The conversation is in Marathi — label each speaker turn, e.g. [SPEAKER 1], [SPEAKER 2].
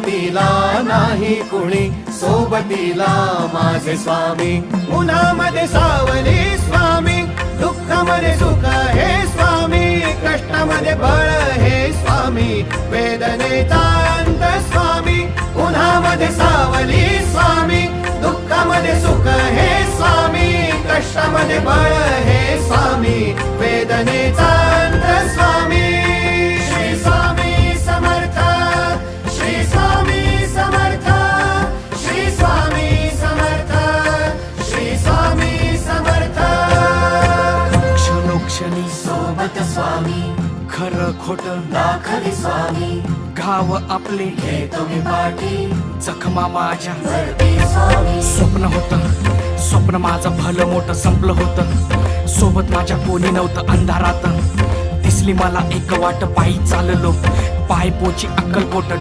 [SPEAKER 1] सोबतीला नाही कुणी, सोबतीला माझे स्वामी. उन्हामध्ये सावली स्वामी, दुःखामध्ये सुख हे स्वामी, कष्टामध्ये बळ हे स्वामी, वेदनेचा अंत स्वामी. उन्हामध्ये सावली स्वामी, दुःखामध्ये सुख हे स्वामी, कष्टामध्ये बळ हे स्वामी, वेदनेचा अंत स्वामी. श्री स्वामी समर्थ, श्री स्वामी समर्थ, श्री स्वामी समर्थ, श्री स्वामी समर्थ.
[SPEAKER 2] क्षणोक्षणी
[SPEAKER 1] सोबत स्वामी,
[SPEAKER 2] खरं खोट
[SPEAKER 1] दाखवी स्वामी,
[SPEAKER 2] घाव आपले
[SPEAKER 1] घेतो मी पाठी,
[SPEAKER 2] जखमा माझ्या
[SPEAKER 1] वरती स्वामी.
[SPEAKER 2] स्वप्न होतं, स्वप्न माझं भलं मोठं संपलं होतं. सोबत माझ्या कोणी नव्हतं अंधारात. दिसली मला एक वाट, पायी चाललो पाय पोची अक्कलकोट.